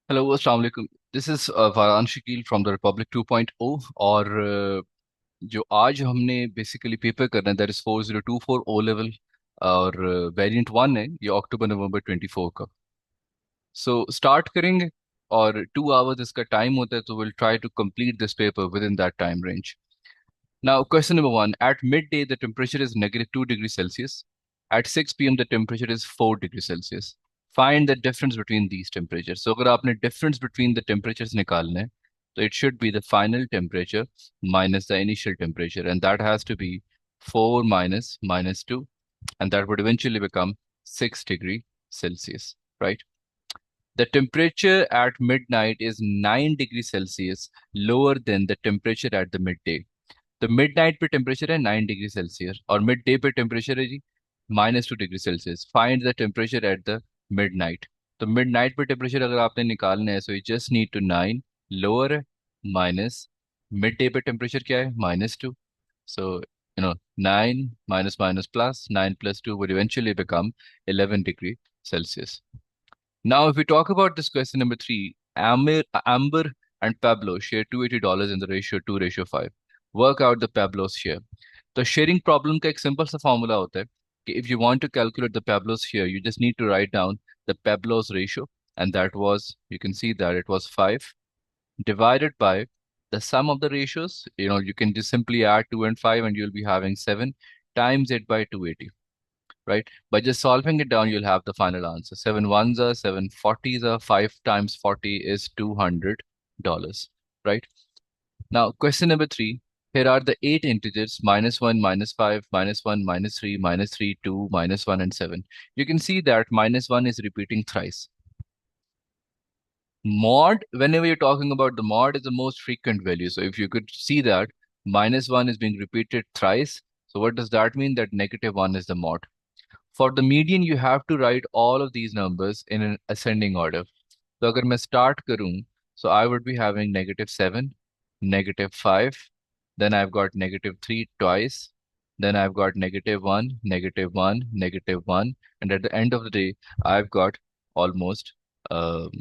Hello अस्सलाम वालेकुम। This is Waran Shakeel from the republic 2.0। और जो आज हमने बेसिकली पेपर करना है दैट इज 4024 ओ लेवल। और वेरिएंट 1 है, ये अक्टूबर नवंबर 24 का। सो स्टार्ट करेंगे। और 2 आवर्स इसका टाइम होता है, तो will try to complete this paper within that time range. Now, question number one. At midday, the temperature is negative 2 degrees Celsius. At 6 p.m., the temperature is 4 degrees Celsius. Find the difference between these temperatures. So, अगर आपने difference between the temperatures निकालना है, तो it should be the final temperature minus the initial temperature, and that has to be 4 minus minus 2, and that would eventually become 6 degree Celsius, right? The temperature at midnight is 9 degrees Celsius lower than the temperature at the midday. तो midnight पे temperature है 9 degree Celsius और midday पे temperature है जी -2 degree Celsius. Find the temperature at the midnight. तो midnight पे temperature अगर आपने निकालना है, so you just need to 9 lower है माइनस मिड डे पे टेम्परेचर क्या है -2। सो 9 minus minus plus 9 plus 2 would eventually become 11 degree Celsius. Now, if we talk about this question number three, Amber and Pablo share $280 in the ratio 2:5. Work out the Pablo's share. तो sharing problem का एक simple सा formula होता है कि if you want to calculate the Pablo's share, you just need to write down the Pablo's ratio, and that was, you can see that it was 5 divided by the sum of the ratios. You can just simply add 2 and 5 and you'll be having 7 times it by 280, right? By just solving it down, you'll have the final answer. 7 ones are 7 40s are 5 times 40 is $200, right? Now, question number three. Here are the 8 integers: -1, -5, -1, -3, -3, 2, -1, and 7. You can see that -1 is repeating thrice. Mod, whenever you're talking about the mod, is the most frequent value. So if you could see that -1 is being repeated thrice, so what does that mean? That -1 is the mod. For the median, you have to write all of these numbers in an ascending order. So अगर मैं start करूं, so I would be having -7, -5, then I've got -3 twice, then I've got -1, -1, -1, and at the end of the day, I've got almost um,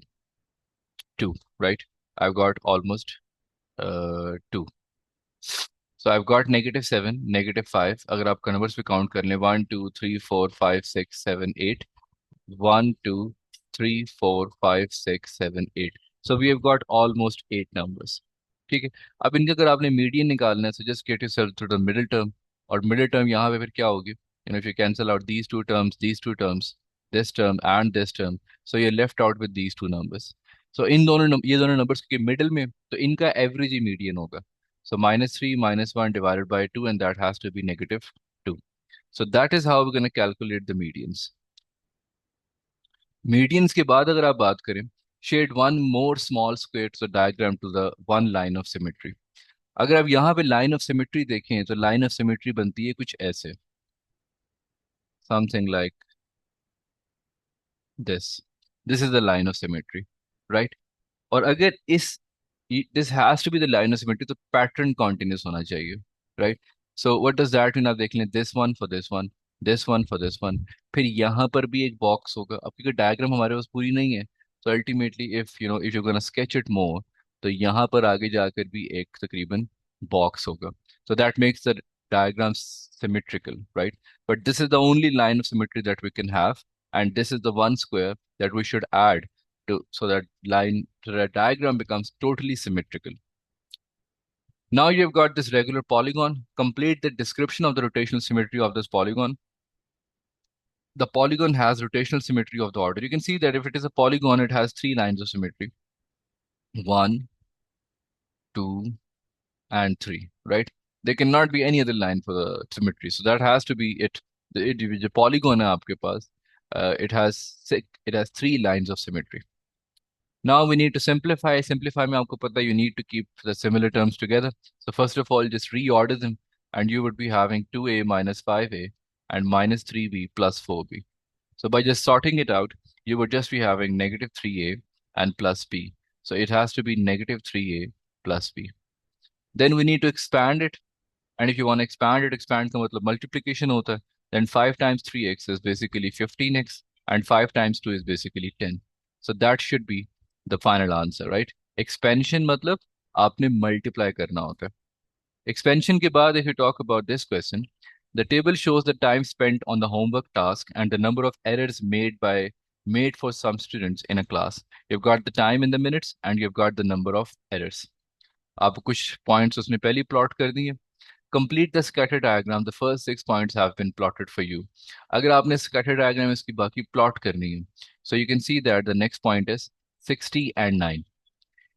2, right? I've got almost 2. So I've got -7, -5. अगर आपका numbers पे count कर लें, 1 2 3 4 5 6 7 8, 1 2 3 4 5 6 7 8. So we have got almost 8 numbers. ठीक है। अब इनका अगर आपने मीडियन निकालना है, so just get yourself to the middle term। और मिडिल टर्म यहाँ पे फिर क्या होगी? If you cancel out these two terms, this term and this term, so you're left out with these two numbers. So इन दोनों ये दोनों numbers के middle में, तो इनका average ही median होगा। So -3 -1 divided by 2, and that has to be -2. So that is how we're going to calculate the medians. Medians के बाद अगर आप बात करें, shade one more small squares diagram to the one line of symmetry. अगर आप यहाँ पे लाइन ऑफ सिमेट्री देखें, तो लाइन ऑफ सिमेट्री बनती है कुछ ऐसे, something like this. This is the line of symmetry, right? और अगर इस this has to be the line of symmetry, तो पैटर्न कॉन्टिन्यूस होना चाहिए, right? So what does that mean? आप देख लें, this one for this one, this one for this one, फिर यहाँ पर भी एक बॉक्स होगा। अब क्योंकि डायग्राम हमारे पास पूरी नहीं है, तो ultimately if you gonna sketch it more, तो यहाँ पर आगे जाकर भी एक तकरीबन बॉक्स होगा। So that makes the diagram symmetrical, right? But this is the only line of symmetry that we can have, and this is the one square that we should add to, so that diagram becomes totally symmetrical. Now you've got this regular polygon. Complete the description of the rotational symmetry of this polygon. The polygon has rotational symmetry of the order. You can see that if it is a polygon, it has 3 lines of symmetry: 1, 2, and 3, right? There cannot be any other line for the symmetry, so that has to be it. The polygon है आपके पास, it has 3 lines of symmetry. Now we need to simplify. Simplify में आपको पता है, you need to keep the similar terms together. So first of all, just reorder them, and you would be having 2a minus 5a and -3b plus 4b. So by just sorting it out, you would just be having -3a and plus b. So it has to be -3a plus b. Then we need to expand it. And if you want to expand it, expand का मतलब multiplication होता है. Then 5 times 3x is basically 15x, and 5 times 2 is basically 10. So that should be the final answer, right. Expansion मतलब आपने multiply करना होता है। Expansion के बाद if you talk about this question, the table shows the time spent on the homework task and the number of errors made for some students in a class. you've got the time in the minutes and you've got the number of errors. आप कुछ points उसने पहले plot कर दिए। Complete the scatter diagram, the first 6 points have been plotted for you. अगर आपने scatter diagram इसकी बाकी प्लॉट करनी है, so you can see that the next point is 60 and 9।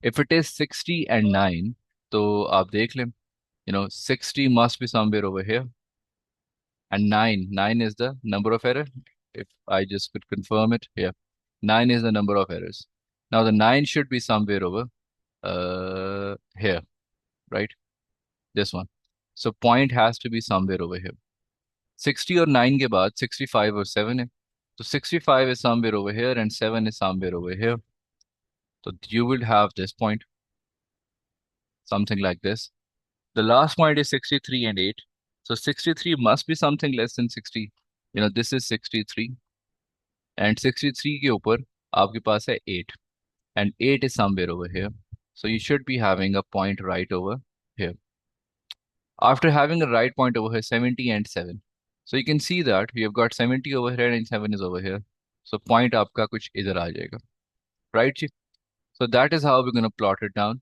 If it is 60 and 9, तो आप देख लें, 60 must be somewhere over here, and 9 is the number of error. If I just could confirm it here, 9 is the number of errors. Now the 9 should be somewhere over here, right? This one. So point has to be somewhere over here. 60 और 9 के बाद 65 और 7 है, तो 65 is somewhere over here and 7 is somewhere over here. So you will have this point, something like this. The last point is 63 and 8. So 63 must be something less than 60. This is 63 and 63 के ऊपर आपके पास है 8 and 8 is somewhere over here. So you should be having a point right over here. After having a right point over here, 70 and 7. So you can see that you have got 70 over here and 7 is over here. So point आपका कुछ इधर आ जाएगा, right ji? So that is how we're going to plot it down.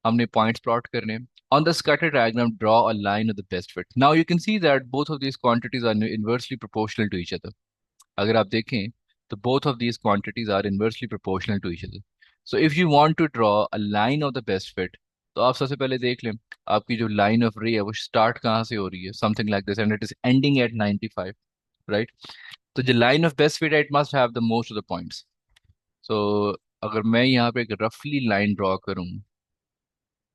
हमने points plot करने हैं. On the scatter diagram, draw a line of the best fit. Now you can see that both of these quantities are inversely proportional to each other. अगर आप देखें तो both of these quantities are inversely proportional to each other. So if you want to draw a line of the best fit, तो आप सबसे पहले देख लें आपकी जो line of ray है वो start कहाँ से हो रही है, something like this, and it is ending at 95, right? तो जो line of best fit है, it must have the most of the points. So अगर मैं यहाँ पे एक roughly line draw करूँ,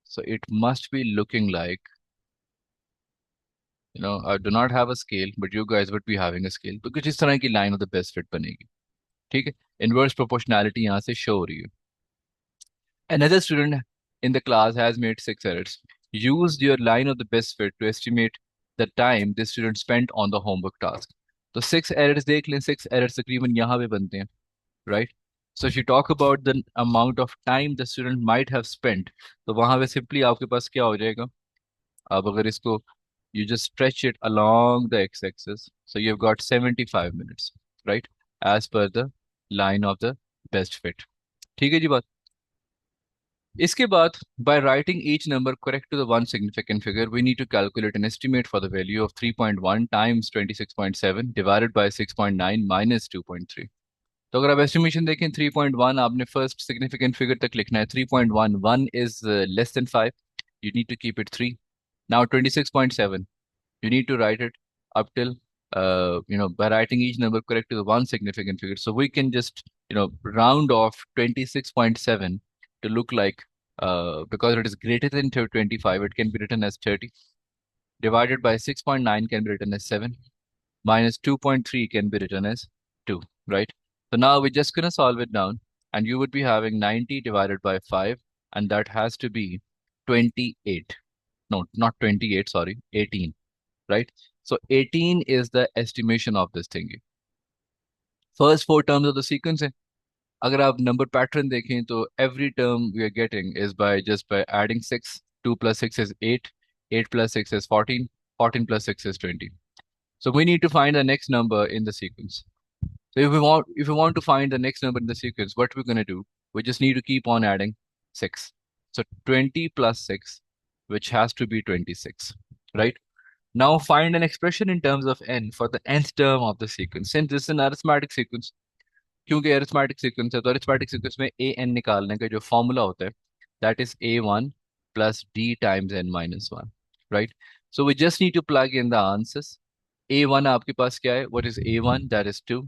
so it must be looking like, I do not have a scale, but you guys would be having a scale. तो कुछ इस तरह की line of the best fit बनेगी, ठीक है? Inverse proportionality यहाँ से show हो रही है. Another student in the class has made 6 errors. Use your line of the best fit to estimate the time this student spent on the homework task. तो 6 errors देख लें, 6 errors तकरीबन यहाँ पे बनते हैं, right? So if you talk about the amount of time the student might have spent, तो वहाँ पे simply आपके पास क्या हो जाएगा? अब अगर इसको you just stretch it along the x-axis, so you've got 75 minutes, right? As per the line of the best fit. ठीक है जी बात? इसके बाद by writing each number correct to the one significant figure, we need to calculate an estimate for the value of 3.1 times 26.7 divided by 6.9 minus 2.3. तो अगर आप estimation देखें 3.1, आपने फर्स्ट सिग्निफिकेंट फिगर तक लिखना है. 3.1, 1 is less than 5, you need to keep it 3. Now 26.7, you need to write it up till by writing each number correct to the one significant figure. So we can just round off 26.7 to look like, because it is greater than 25, it can be written as 30, divided by 6.9 can be written as 7, minus 2.3 can be written as 2, right? So now we're just gonna solve it down, and you would be having 90 divided by 5, and that has to be 28. No, not 28, sorry, 18, right? So 18 is the estimation of this thing. First 4 terms of the sequence है. अगर आप number pattern देखें तो every term we are getting is by adding 6. 2 plus 6 is 8. 8 plus 6 is 14. 14 plus 6 is 20. So we need to find the next number in the sequence. So if we want to find the next number in the sequence, what we're going to do, we just need to keep on adding 6. So 20 plus 6, which has to be 26, right? Now find an expression in terms of n for the nth term of the sequence. Since this is an arithmetic sequence, क्योंकि arithmetic sequence है, तो arithmetic sequence में a n निकालने का जो formula होता है, that is a1 plus d times n minus 1, right? So we just need to plug in the answers. a1 आपके पास क्या है? What is a1? That is 2.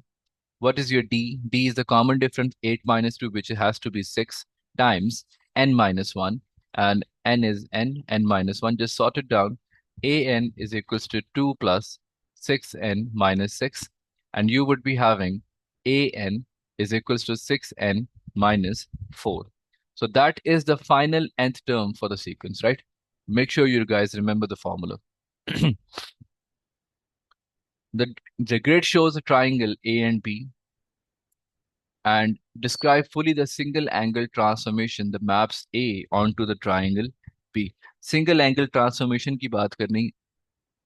What is your d? D is the common difference, 8 minus 2, which has to be 6 times n minus 1, and n is n minus 1. Just sort it down. An is equals to 2 plus 6n minus 6, and you would be having an is equals to 6n minus 4. So that is the final nth term for the sequence, right? Make sure you guys remember the formula. The grid shows a triangle A and B. and describe fully the single angle transformation that maps A onto the triangle B. Single angle transformation की बात करनी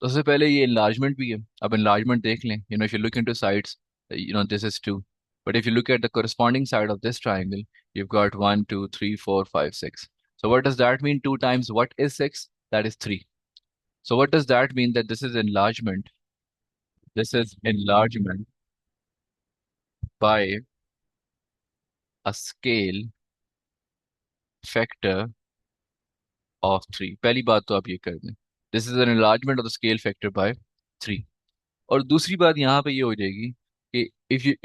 तो सबसे पहले ये enlargement भी है. अब enlargement देख लें. If you look into sides, this is 2, but if you look at the corresponding side of this triangle, you've got 1 2 3 4 5 6. So what does that mean? 2 times what is 6? That is 3. So what does that mean? That this is enlargement. This is enlargement by a scale factor of 3. पहली बात तो आप ये कर दें. This is an enlargement of the scale factor by 3. और दूसरी बात यहाँ पे ये हो जाएगी कि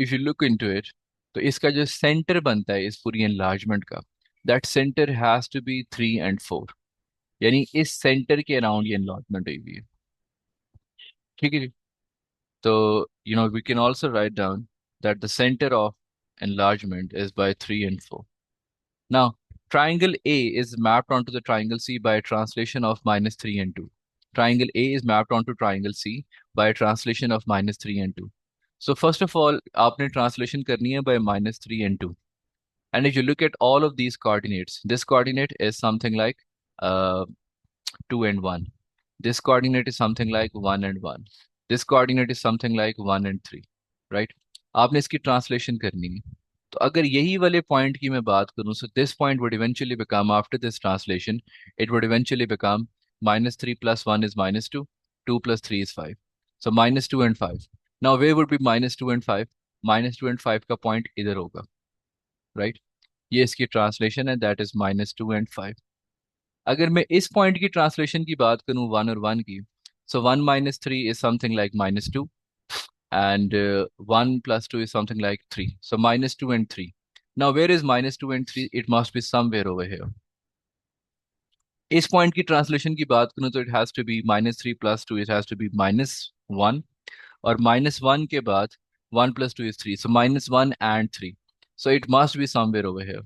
if you look into it, तो इसका जो सेंटर बनता है इस पूरी enlargement का, that center has to be 3 and 4. यानी इस सेंटर के अराउंड ये enlargement हुई हुई है. ठीक है जी. तो we can also write down that the center of enlargement is by 3 and 4. Now, triangle A is mapped onto the triangle C by a translation of minus 3 and 2. Triangle A is mapped onto triangle C by a translation of minus 3 and 2. So first of all, आपने translation करनी है by minus 3 and 2. And if you look at all of these coordinates, this coordinate is something like uh, 2 and 1. This coordinate is something like 1 and 1. This coordinate is something like 1 and 3. Right? आपने इसकी translation करनी है. तो अगर यही वाले point की मैं बात करूं, so this point would eventually become, after this translation, it would eventually become minus 3 plus 1 is minus 2, 2 plus 3 is 5. So minus 2 and 5. Now where would be minus 2 and 5? Minus 2 and 5 का point इधर होगा, right? ये इसकी translation है, that is minus 2 and 5. अगर मैं इस point की ट्रांसलेशन की बात करूं 1 और 1 की, so 1 minus 3 is something like minus 2, and 1 plus 2 is something like 3. So minus 2 and 3. Now where is minus 2 and 3? It must be somewhere over here. इस पॉइंट की ट्रांसलेशन की बात करूं तो it has to be minus 3 plus 2, it has to be minus 1, और minus 1 के बाद 1 plus 2 is 3. So minus 1 and 3. So it must be somewhere over here.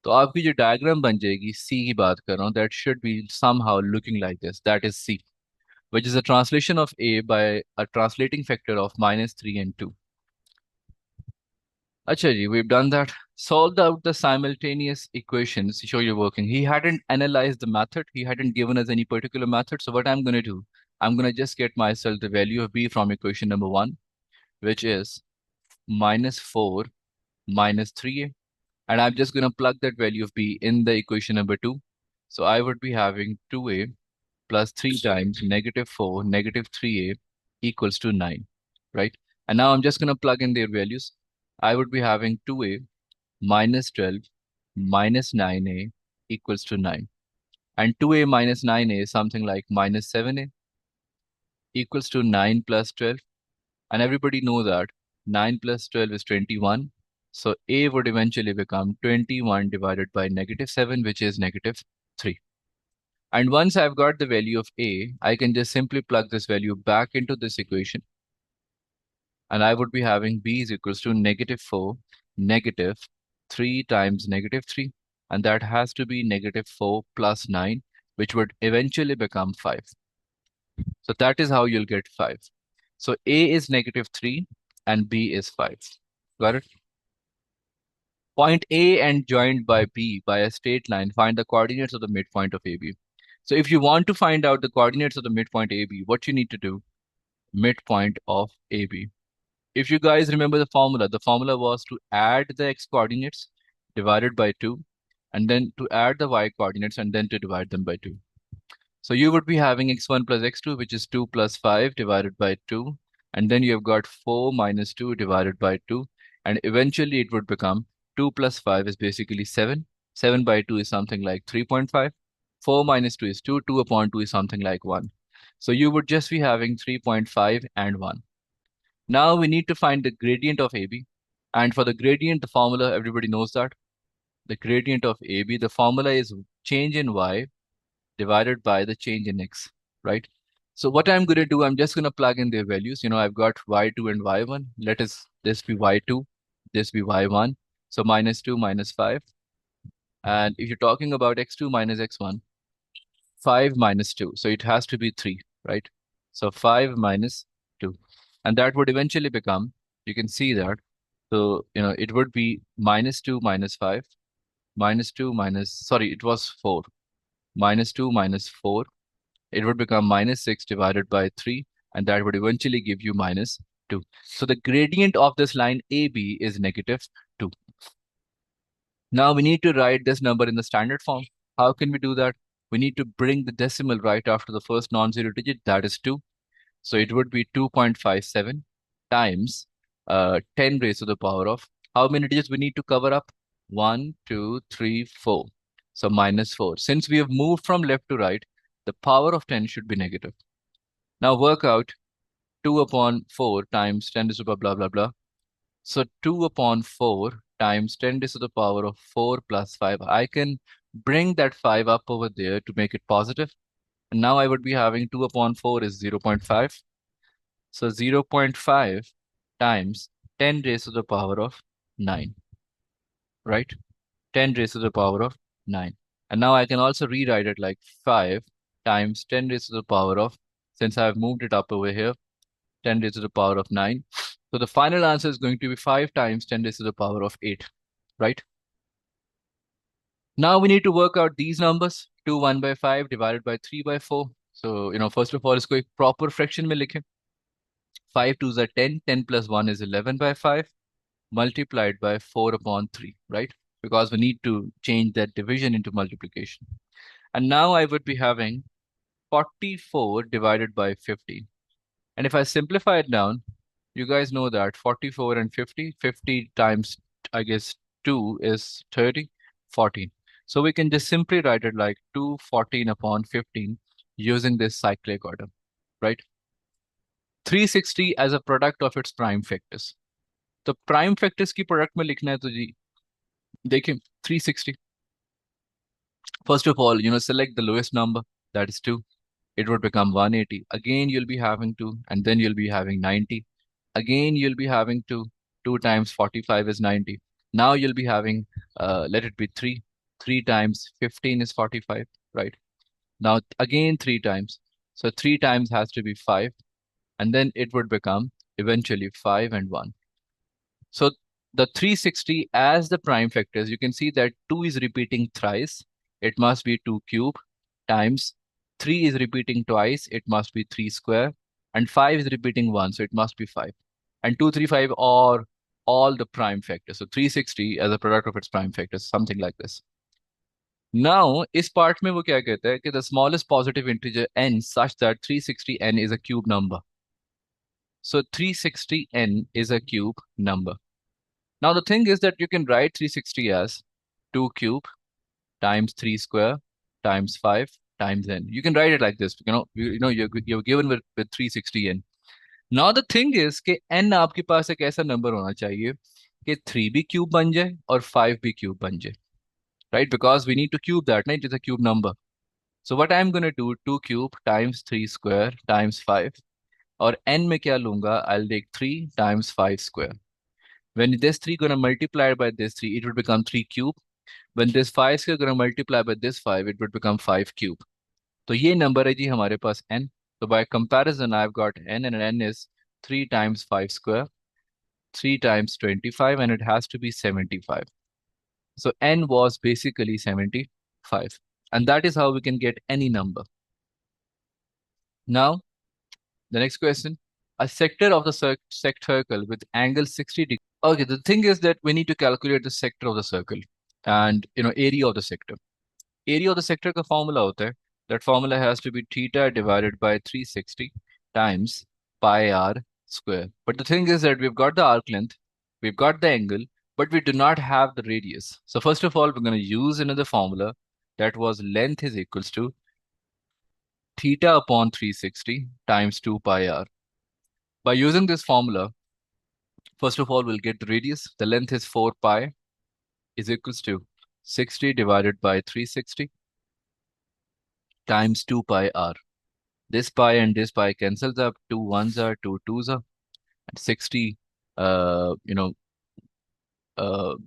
तो आपकी जो डायग्राम बन जाएगी C की बात कर रहा हूँ, that should be somehow looking like this. That is C, which is a translation of A by a translating factor of minus 3 and 2. Acha ji, we've done that. Solved out the simultaneous equations. Show you're working. He hadn't analyzed the method. He hadn't given us any particular method. So what I'm going to do, I'm going to just get myself the value of B from equation number 1, which is minus 4 minus 3A. And I'm just going to plug that value of B in the equation number 2. So I would be having 2A plus 3 times negative 4 negative 3A equals to 9, right? And now I'm just going to plug in their values. I would be having 2A minus 12 minus 9A equals to 9. And 2A minus 9A is something like minus 7A equals to 9 plus 12. And everybody know that 9 plus 12 is 21. So A would eventually become 21 divided by negative 7, which is negative 3. And once I've got the value of A, I can just simply plug this value back into this equation. And I would be having B is equals to negative 4 negative 3 times negative 3. And that has to be negative 4 plus 9, which would eventually become 5. So that is how you'll get 5. So A is negative 3 and B is 5. Got it? Point A and joined by B by a straight line, find the coordinates of the midpoint of AB. So if you want to find out the coordinates of the midpoint AB, what you need to do, midpoint of AB. If you guys remember the formula was to add the x coordinates divided by 2, and then to add the y coordinates and then to divide them by 2. So you would be having x1 plus x2, which is 2 plus 5 divided by 2. And then you have got 4 minus 2 divided by 2. And eventually it would become 2 plus 5 is basically 7. 7 by 2 is something like 3.5. 4 minus 2 is 2. 2 upon 2 is something like 1. So you would just be having 3.5 and 1. Now we need to find the gradient of AB. And for the gradient, the formula, everybody knows that. The gradient of AB, the formula is change in y divided by the change in x, right? So what I'm going to do, I'm just going to plug in their values. I've got y2 and y1. Let us this be y2, this be y1. So minus 2 minus 5. And if you're talking about x2 minus x1, 5 minus 2. So it has to be 3, right? So 5 minus 2. And that would eventually become, you can see that So, it would be -2 -5, -2 minus, sorry, it was 4. -2 -4. It would become -6 divided by 3, and that would eventually give you -2. So the gradient of this line AB is -2. Now we need to write this number in the standard form. How can we do that? We need to bring the decimal right after the first non-zero digit, that is 2. So it would be 2.57 times 10 raised to the power of, how many digits we need to cover up? 1, 2, 3, 4. So -4. Since we have moved from left to right, the power of 10 should be negative. Now work out 2 upon 4 times 10 raised to the power blah, blah, blah. So 2 upon 4 times 10 raised to the power of 4 plus 5. I can bring that 5 up over there to make it positive. And now I would be having 2 upon 4 is 0.5. So 0.5 times 10 raised to the power of 9, right? 10 raised to the power of 9. And now I can also rewrite it like 5 times 10 raised to the power of, since I've moved it up over here, 10 raised to the power of 9. So the final answer is going to be 5 times 10 raised to the power of 8, right? Now we need to work out these numbers. 2 1 by 5 divided by 3 by 4. So, first of all, इसको एक proper fraction में लिखें. 5 2s are 10, 10 plus 1 is 11 by 5, multiplied by 4 upon 3, right? Because we need to change that division into multiplication. And now I would be having 44 divided by 15. And if I simplify it down, you guys know that 44 and 50, 50 times, I guess, 2 is 30, 14. So we can just simply write it like 214 upon 15 using this cyclic order, right? 360 as a product of its prime factors. तो prime factors की product में लिखना है तो जी देखिए 360. First of all, select the lowest number, that is 2. It would become 180. Again, you'll be having 2, and then you'll be having 90. Again, you'll be having 2. 2 times 45 is 90. Now you'll be having, let it be 3. 3 times 15 is 45, right? Now again 3 times. So 3 times has to be 5, and then it would become eventually 5 and 1. So the 360 as the prime factors, you can see that 2 is repeating thrice. It must be 2 cube times 3 is repeating twice. It must be 3 square. And 5 is repeating 1. So it must be 5. And 2, 3, 5 are all the prime factors. So 360 as a product of its prime factors, something like this. Now, इस part में वो क्या कहता है कि the smallest positive integer n such that 360n is a cube number. So 360n is a cube number. Now the thing is that you can write 360 as 2 cube times 3 square times 5 times n. You can write it like this. You're given with 360n. Now the thing is कि n आपके पास एक ऐसा number होना चाहिए कि 3 भी cube बन जाए और 5 भी क्यूब बन जाए, right? Because we need to cube that, right? It's a cube number. So what I'm going to do, 2 cube times 3 square times 5. और n में क्या लूंगा? I'll take 3 times 5 square. When this 3 going to multiply by this 3, it would become 3 cube. When this 5 is going to multiply by this 5, it would become 5 cube. तो ये number है जी हमारे पास n. So by comparison, I've got n, and n is 3 times 5 square, 3 times 25, and it has to be 75. So n was basically 75. And that is how we can get any number. Now, the next question. A sector of the circle with angle 60 degrees. Okay, the thing is that we need to calculate the sector of the circle and area of the sector. Area of the sector का formula होता है. That formula has to be theta divided by 360 times pi r square. But the thing is that we've got the arc length, we've got the angle, but we do not have the radius. So first of all, we're going to use another formula that was length is equals to theta upon 360 times 2 pi r. By using this formula, first of all, we'll get the radius. The length is 4 pi is equals to 60 divided by 360 times 2 pi r. This pi and this pi cancels up. 2 ones are, 2 twos are, and 60,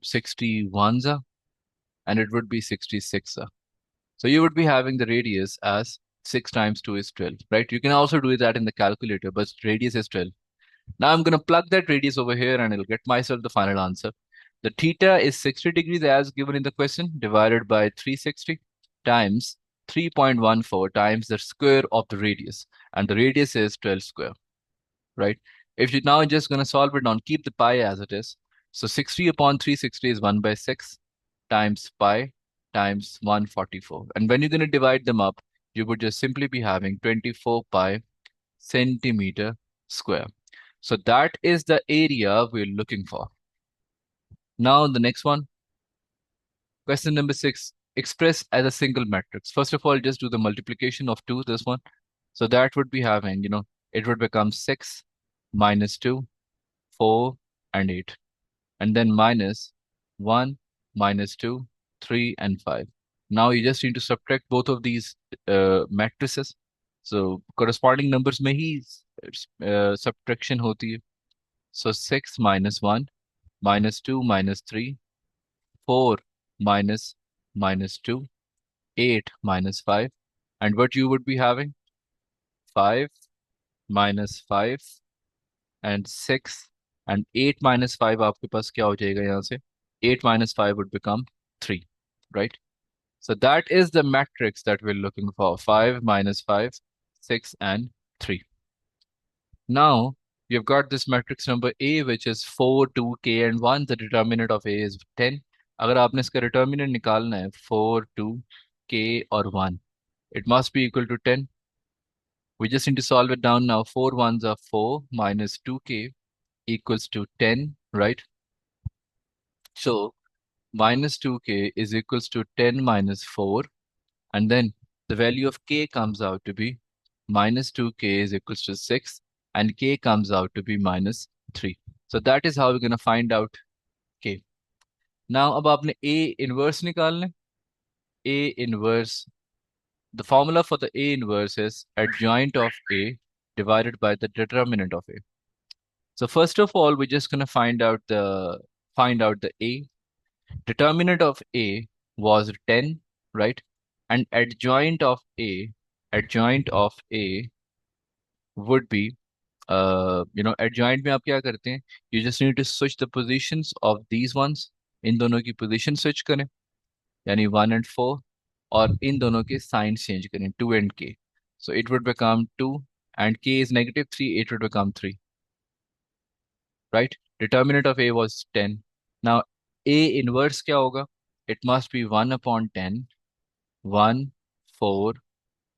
60 ones are, and it would be 66 are. So you would be having the radius as 6 times 2 is 12, right? You can also do that in the calculator, but radius is 12. Now I'm going to plug that radius over here and I'll get myself the final answer. The theta is 60 degrees as given in the question, divided by 360 times 3.14 times the square of the radius, and the radius is 12 square, right? If you now just going to solve it down, keep the pi as it is. So 60 upon 360 is 1 by 6 times pi times 144. And when you're going to divide them up, you would just simply be having 24 pi centimeter square. So that is the area we're looking for. Now the next one, question number 6, express as a single matrix. First of all, just do the multiplication of 2, this one. So that would be having, it would become 6 minus 2, 4, and 8. And then minus 1, minus 2, 3, and 5. Now you just need to subtract both of these matrices. So corresponding numbers में ही subtraction होती है. So 6 minus 1, minus 2, minus 3, 4 minus minus 2, 8 minus 5. And what you would be having? 5 minus 5 and 6 and 8 minus 5 आपके पास क्या हो जाएगा यहाँ से? 8 minus 5 would become 3, right? So that is the matrix that we're looking for. 5 minus 5, 6 and 3. Now you've got this matrix number A, which is 4, 2, K and 1. The determinant of A is 10. अगर आपने इसका determinant निकालना है 4, 2, K और 1, it must be equal to 10. We just need to solve it down now. 4 ones are 4 minus 2K equals to 10, right? So minus 2K is equals to 10 minus 4. And then the value of K comes out to be minus 2K is equals to 6. And K comes out to be minus 3. So that is how we're going to find out K. Now, अब आपने A inverse निकालना है. A inverse, the formula for the A inverse is adjoint of A divided by the determinant of A. So first of all, we're just going to find out the A. Determinant of A was 10, right? And adjoint of A would be, adjoint में आप क्या करते हैं? You just need to switch the positions of these ones. इन दोनों की position switch करें, यानी 1 and 4, और इन दोनों के signs change करें, 2 and K. So it would become 2 and K is negative 3, it would become 3, right? Determinant of A was 10. Now A inverse क्या होगा? It must be 1 upon 10, 1, 4,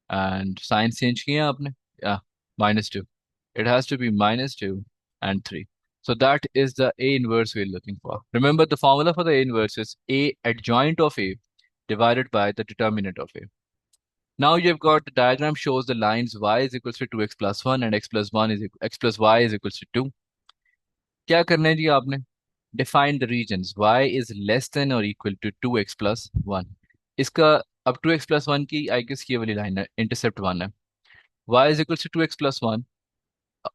and sign change किया आपने? Yeah, minus 2. It has to be minus 2 and 3. So that is the A inverse we're looking for. Remember, the formula for the A inverse is A adjoint of A divided by the determinant of A. Now you've got the diagram shows the lines y is equals to 2x plus 1 and x plus y is equals to 2. क्या करना है जी आपने? Define the regions. Y is less than or equal to 2x plus 1. इसका अब 2x plus 1 की I guess ये वाली line है, intercept 1 है. Y is equals to 2x plus 1.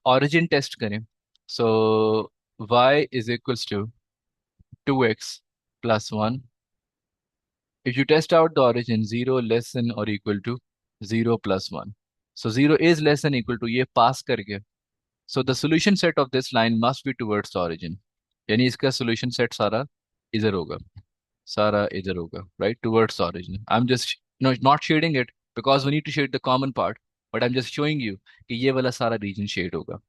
Origin test करें. So y is equals to 2x plus 1. If you test out the origin, 0 less than or equal to 0 plus 1. So 0 is less than equal to, ये pass कर गया. So the solution set of this line must be towards the origin. यानी इसका solution set सारा इधर होगा. Sara इधर होगा, right? Towards the origin. I'm just not shading it because we need to shade the common part, but I'm just showing you कि ये वाला सारा region shade होगा.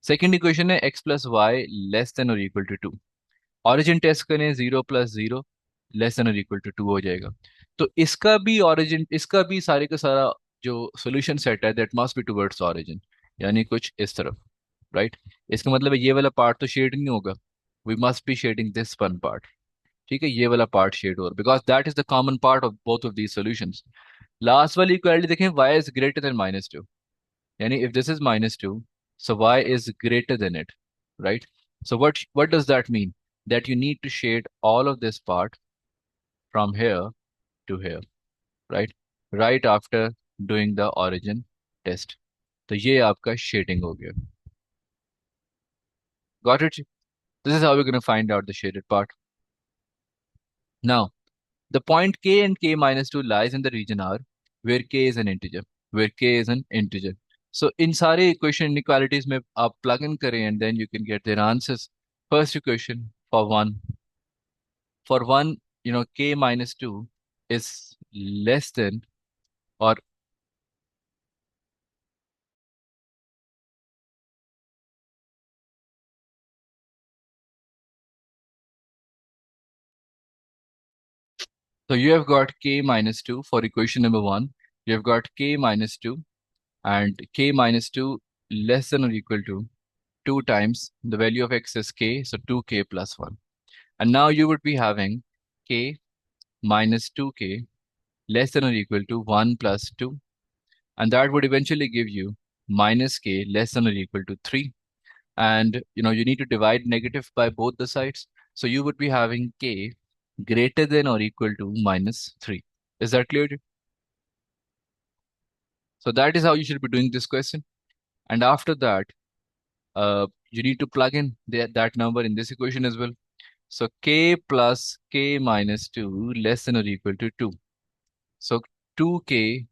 Second equation है x plus y less than or equal to 2. Origin test करें 0 plus 0 less than or equal to 2 हो जाएगा. तो इसका भी origin, इसका भी सारे का सारा जो solution set है that must be towards the origin. यानी कुछ इस तरफ, right? इसका मतलब है ये वाला part तो shade नहीं होगा. We must be shading this one part. ठीक है, ये वाला पार्ट शेड हो, because that is the common part of both of these solutions. Last वाली इक्वालिटी देखें, y इज ग्रेटर देन -2, यानी if this is -2, so y is greater than it, right? So what does that mean? That you need to shade all of this part from here to here, right? Right after doing the origin test. तो ये आपका shading हो गया. Got it? This is how we're going to find out the shaded part. Now, the point k and k minus 2 lies in the region R, where k is an integer. Where k is an integer. So in सारे equation inequalities में आप plug in करें and then you can get their answers. First equation for one, k minus 2 is less than, or so you have got k minus 2 for equation number 1. You have got k minus 2 and k minus 2 less than or equal to 2 times the value of x is k, so 2k plus 1. And now you would be having k minus 2k less than or equal to 1 plus 2, and that would eventually give you minus k less than or equal to 3. And you need to divide negative by both the sides, so you would be having k greater than or equal to minus 3. Is that clear? So that is how you should be doing this question. And after that, you need to plug in that number in this equation as well. So k plus k minus 2 less than or equal to 2. So 2k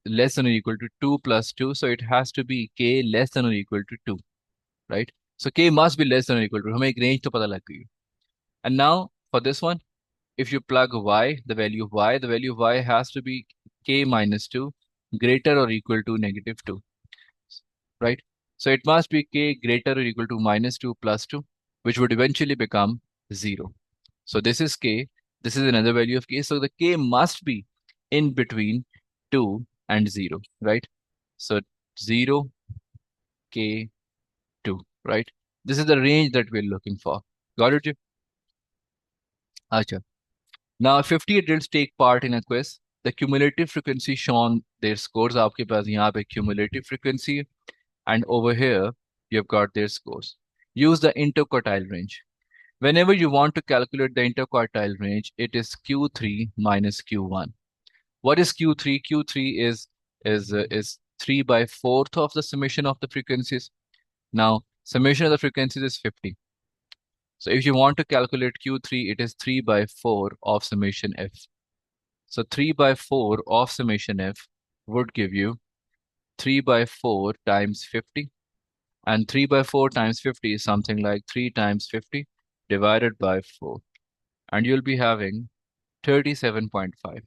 less than or equal to 2 plus 2. So it has to be k less than or equal to 2, right? So k must be less than or equal to. हमें एक range तो पता लग गई है. And now for this one, if you plug y, the value of y has to be k minus 2 greater or equal to negative 2, right? So it must be k greater or equal to minus 2 plus 2, which would eventually become 0. So this is k, this is another value of k. So the k must be in between 2 and 0, right? So 0, k, 2, right? This is the range that we're looking for. Got it? Acha. Now, 50 adults take part in a quiz. The cumulative frequency shown their scores. आपके पास यहाँ पे cumulative frequency है, and over here you've got their scores. Use the interquartile range. Whenever you want to calculate the interquartile range, it is Q3 minus Q1. What is Q3? Q3 is 3 by 4th of the summation of the frequencies. Now, summation of the frequencies is 50. So if you want to calculate Q3, it is 3 by 4 of summation F. So 3 by 4 of summation F would give you 3 by 4 times 50. And 3 by 4 times 50 is something like 3 times 50 divided by 4. And you'll be having 37.5.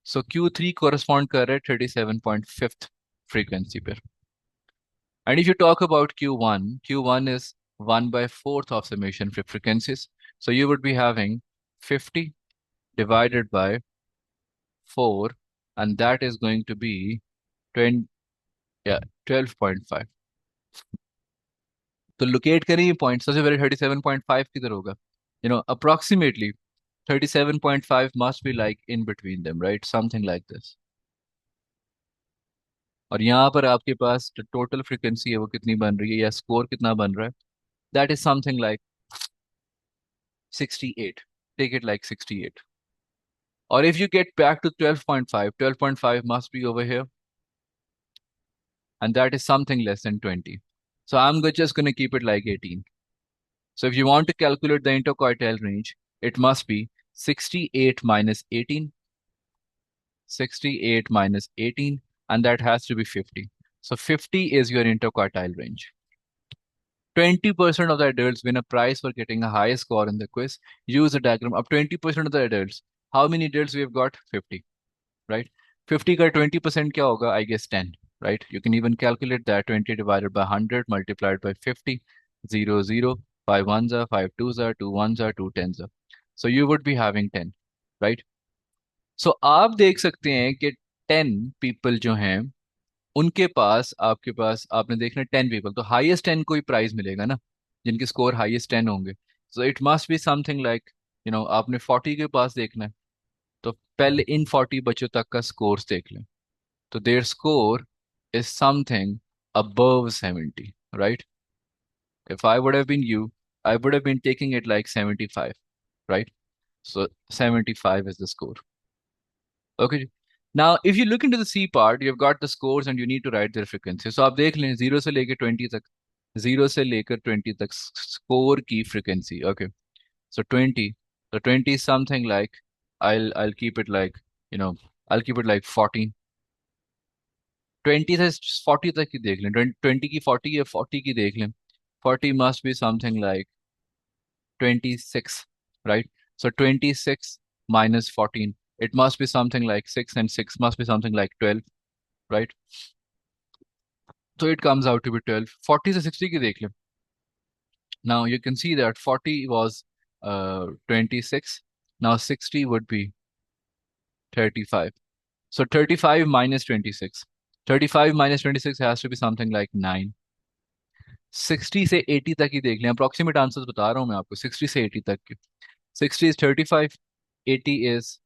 So Q3 correspond कर रहा है 37.5th frequency पर. And if you talk about Q1, Q1 is 1 by 4th of summation frequencies. So you would be having 50 divided by 4, and that is going to be 20, yeah, 12.5. तो locate करें ये point, सबसे पहले 37.5 किधर होगा? Approximately 37.5 must be like in between them, right? Something like this. और यहाँ पर आपके पास जो टोटल फ्रीक्वेंसी है वो कितनी बन रही है या स्कोर कितना बन रहा है? That is something like 68. Take it like 68. Or if you get back to 12.5, 12.5 must be over here, and that is something less than 20. So I'm just going to keep it like 18. So if you want to calculate the interquartile range, it must be 68 minus 18, 68 minus 18, and that has to be 50. So 50 is your interquartile range. 20% of the adults win a prize for getting a high score in the quiz. Use the diagram of 20% of the adults. How many adults we have got? 50, right? 50 का 20% क्या होगा? I guess 10, right? You can even calculate that. 20 divided by 100 multiplied by 50. 0, 0, 5 ones are, 5 twos are, 2 ones are, 2 tens are. So you would be having 10, right? So आप देख सकते हैं कि 10 people जो हैं उनके पास, आपके पास, आपने देखना 10 people, तो हाईएस्ट 10 को ही प्राइज मिलेगा ना, जिनके स्कोर हाईएस्ट 10 होंगे. So it must be something like, आपने 40 के पास देखना है, तो पहले इन 40 बच्चों तक का स्कोर्स देख लें. तो there score is something above 70, right? If I would have been you, I would have been taking it like 75, right? So 75 is the score. Okay. Now, if you look into the C part, you've got the scores and you need to write their frequency. So आप देख लें 0 से लेकर 20 तक, 0 से लेकर 20 तक score की frequency. Okay. So 20. So 20 is something like, I'll keep it like, I'll keep it like 14. 20 से 40 तक की देख लें, 20 की 40 या 40 की देख लें. 40 must be something like 26, right? So 26 minus 14, it must be something like 6, and 6 must be something like 12, right? So it comes out to be 12. 40 से 60 की देख लें. Now you can see that 40 was 26. Now 60 would be 35. So 35 minus 26. 35 minus 26 has to be something like 9. 60 से 80 तक ही देख लें. Approximate answers बता रहा हूँ मैं आपको 60 से 80 तक के. 60 is 35, 80 is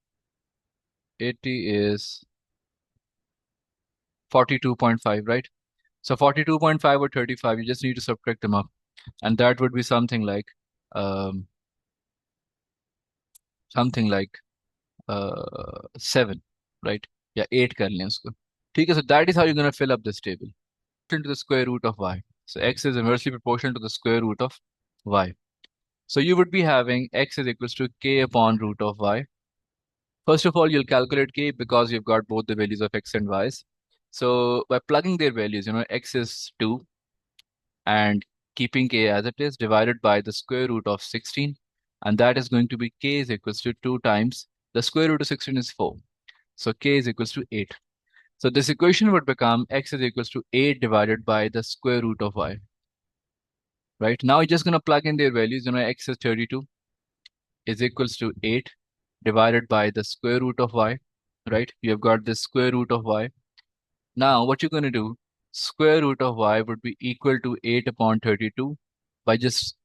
42.5, right? So 42.5 or 35, you just need to subtract them up, and that would be um, something like 7, right? Yeah, 8 कर लें उसको. ठीक है, so that is how you're going to fill up this table. To the square root of y. So x is inversely proportional to the square root of y. So you would be having x is equals to k upon root of y. First of all, you'll calculate k because you've got both the values of x and y's. So by plugging their values, x is 2, and keeping k as it is, divided by the square root of 16, and that is going to be k is equals to 2 times the square root of 16 is 4. So k is equals to 8. So this equation would become x is equals to 8 divided by the square root of y. Right now, you're just going to plug in their values. X is 32 is equals to 8 divided by the square root of y. Right? You have got the square root of y. Now, what you're going to do, square root of y would be equal to 8 upon 32 by just,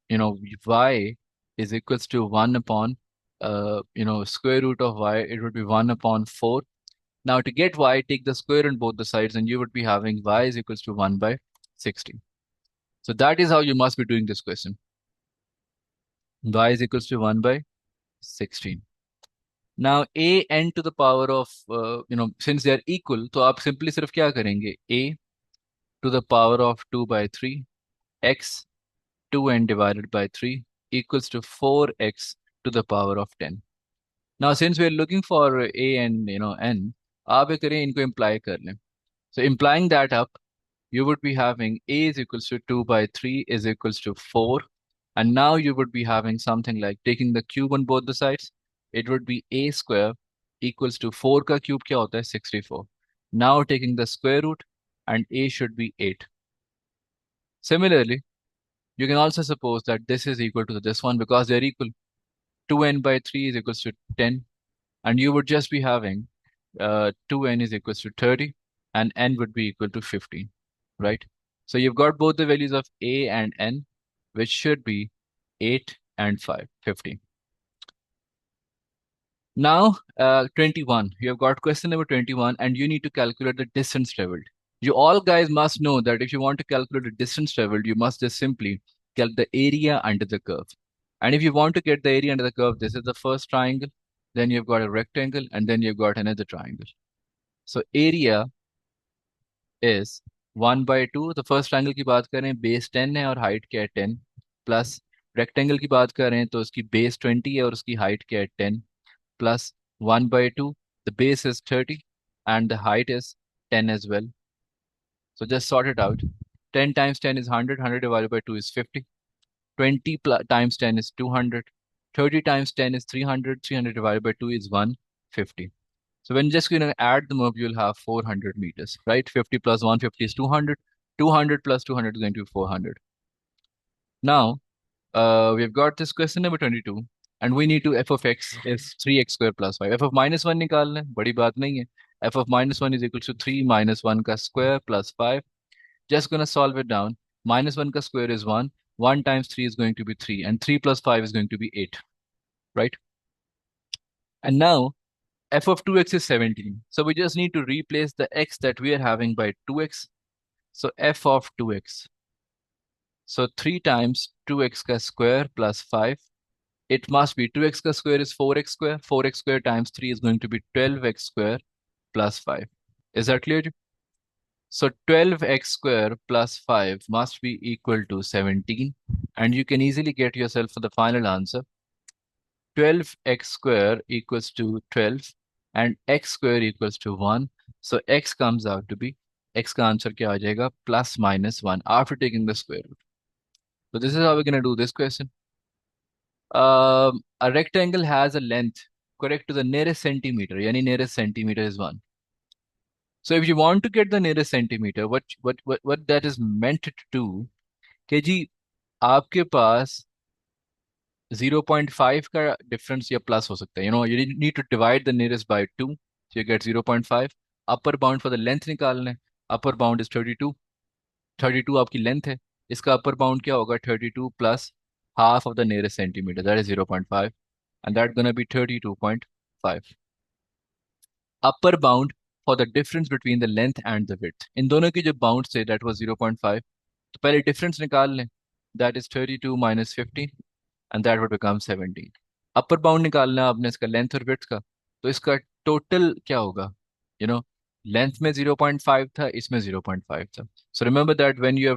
y is equals to 1 upon, square root of y, it would be 1 upon 4. Now, to get y, take the square on both the sides, and you would be having y is equals to 1 by 60. So that is how you must be doing this question. Y is equals to 1 by 16. Now a n to the power of since they are equal, तो आप simply सिर्फ क्या करेंगे, a to the power of 2 by 3 x 2n divided by 3 equals to 4x to the power of 10. Now since we are looking for a and n, आप ये करें, इनको imply कर लें. So implying that up, you would be having a is equals to 2 by 3 is equals to 4. And now you would be having something like taking the cube on both the sides. It would be a square equals to 4 का cube क्या होता है, 64. Now taking the square root, and a should be 8. Similarly, you can also suppose that this is equal to this one because they're equal. 2n by 3 is equals to 10. And you would just be having 2n is equals to 30, and n would be equal to 15, right? So you've got both the values of a and n, which should be 8 and 5, 15. Now, 21. You have got question number 21, and you need to calculate the distance traveled. You all guys must know that if you want to calculate the distance traveled, you must just simply calculate the area under the curve. And if you want to get the area under the curve, this is the first triangle, then you've got a rectangle, and then you've got another triangle. So area is 1 by 2. The first triangle की बात करें, base 10 है और height क्या है 10, plus rectangle की बात करें तो उसकी base 20 है और उसकी height क्या है 10, plus 1 by 2. The base is 30 and the height is 10 as well. So just sort it out. 10 times 10 is 100. 100 divided by 2 is 50. 20 times 10 is 200. 30 times 10 is 300. 300 divided by 2 is 150. So when just going to add them up, you'll have 400 meters, right? 50 plus 150 is 200. 200 plus 200 is going to be 400. Now, we've got this question number 22, and we need to f of x is 3x square plus 5. f of minus 1 निकालना है, बड़ी बात नहीं है. f of minus 1 is equal to 3 minus 1 का square plus 5. Just gonna solve it down. Minus 1 ka square is 1. 1 times 3 is going to be 3. And 3 plus 5 is going to be 8. Right? And now, f of 2x is 17. So we just need to replace the x that we are having by 2x. So f of 2x. So 3 times 2x ka square plus 5. It must be 2x ka square is 4x square. 4x square times 3 is going to be 12x square plus 5. Is that clear? So 12x square plus 5 must be equal to 17. And you can easily get yourself for the final answer. 12x square equals to 12 and x square equals to 1. So x comes out to be x का answer क्या आ जाएगा, +-1 after taking the square root. So this is how we're going to do this question. A rectangle has a length correct to the nearest centimeter. Yani nearest centimeter is 1. So if you want to get the nearest centimeter, what that is meant to do, कि जी आपके पास 0.5 का difference या plus हो सकता है. You need to divide the nearest by 2, so you get 0.5. Upper bound for the length निकालना है. Upper bound is 32. 32 आपकी लेंथ है. इसका अपर बाउंड क्या होगा, 32 plus half of the nearest centimetre, that is 0.5, and that gonna be 32.5. Upper bound for the difference between the length and the width, इन दोनों की जो बाउंड थे दैट वाज 0.5. तो पहले डिफरेंस निकाल लें. That is 32 minus 15 and that would become 17. Upper bound निकालना है आपने इसका लेंथ और विड्थ का, तो इसका टोटल क्या होगा, यू नो लेंथ में 0.5 था, इसमें 0.5 था. So remember that when you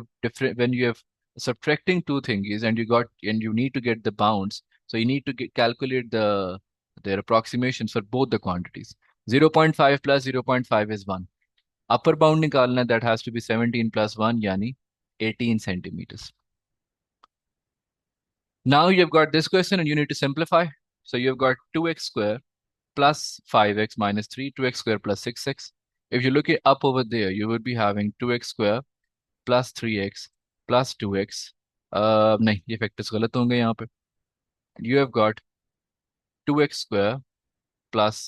have subtracting two things and you need to get the bounds, so you need to calculate their approximations for both the quantities. 0.5 plus 0.5 is 1. Upper bound निकालना, that has to be 17 plus 1 यानी 18 centimeters. Now you've got this question and you need to simplify. So you've got 2x square plus 5x minus 3, 2x square plus 6x. If you look it up over there, you would be having 2x square plus 3x plus 2x. नहीं, ये factors गलत होंगे यहाँ पे. You have got 2x square plus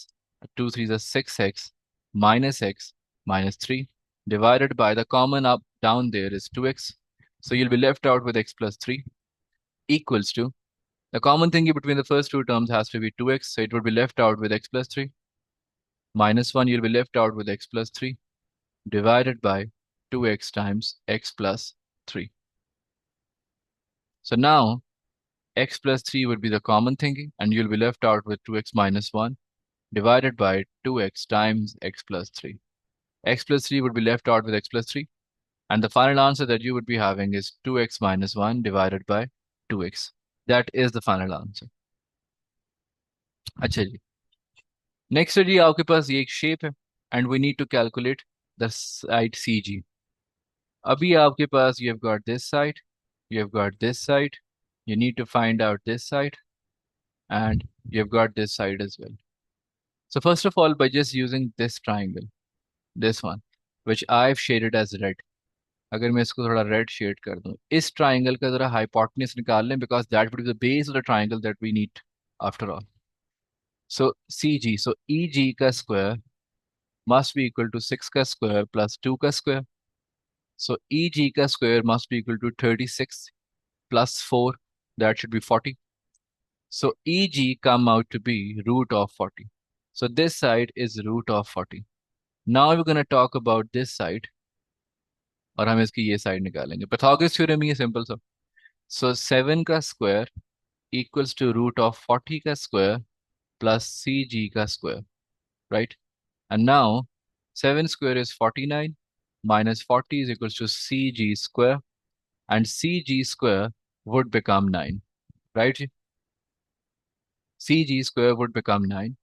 2 3 is 6x minus x minus 3 divided by the common up down there is 2x. So you'll be left out with x plus 3 equals to, the common thing between the first two terms has to be 2x, so it would be left out with x plus 3 minus 1, you'll be left out with x plus 3 divided by 2x times x plus 3. So now x plus 3 would be the common thingy and you'll be left out with 2x minus 1 divided by 2x times x plus 3. X plus 3 would be left out with x plus 3, and the final answer that you would be having is 2x minus 1 divided by 2x. That is the final answer. अच्छा जी, next है जी आपके पास ये एक shape है and we need to calculate the side C G. अभी आपके पास you have got this side, you have got this side, you need to find out this side, and you have got this side as well. So first of all, by just using this triangle, this one, which I've shaded as red, अगर मैं इसको थोड़ा red shade कर दूं, इस triangle का जरा hypotenuse निकाल लें, because that would be the base of the triangle that we need after all. So C G, so E G का square must be equal to 6 का स्क्वायर प्लस 2 का स्क्वायर. सो ई जी का square must be equal to 36 plus 4, that should be 40. So EG come out to be root of 40. So this side is root of 40. Now we're going to talk about this side. और हम इसकी ये side निकालेंगे. Pythagoras theorem ही है simple सा. So 7 का square equals to root of 40 का square plus CG का square. Right? And now 7 square is 49 minus 40 is equals to CG square, and CG square would become 9. Right? CG square would become 9.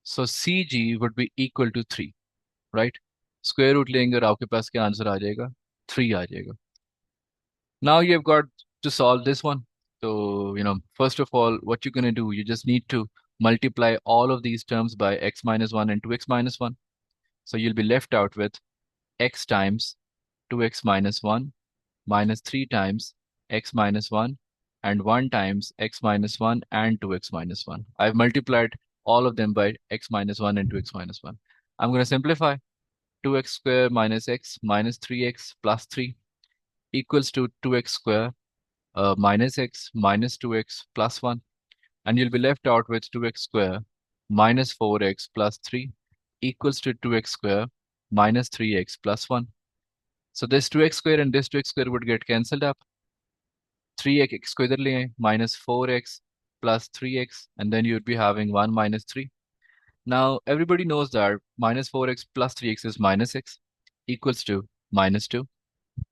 So CG would be equal to 3. Right? Square root लेंगे और आपके पास क्या answer आ जाएगा, 3 आ जाएगा. Now you've got to solve this one. So, first of all, what you're going to do, you just need to multiply all of these terms by x minus 1 and 2x minus 1. So you'll be left out with x times 2x minus 1 minus 3 times x minus 1 and 1 times x minus 1 and 2x minus 1. I've multiplied all of them by x minus 1 and 2x minus 1. I'm going to simplify. 2x square minus x minus 3x plus 3 equals to 2x square minus x minus 2x plus 1, and you'll be left out with 2x square minus 4x plus 3 equals to 2x square minus 3x plus 1. So this 2x square and this 2x square would get cancelled up. 3x को इधर ले आए, minus 4x plus 3x, and then you'd be having 1 minus 3. Now everybody knows that minus 4x plus 3x is minus x equals to minus 2.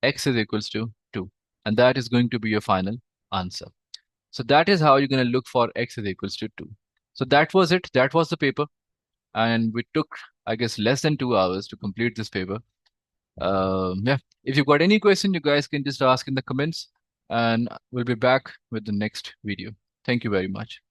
X is equals to 2, and that is going to be your final answer. So that is how you're going to look for x is equals to 2. So that was it. That was the paper, and we took, I guess, less than 2 hours to complete this paper. Yeah, if you've got any question, you guys can just ask in the comments, and we'll be back with the next video. Thank you very much.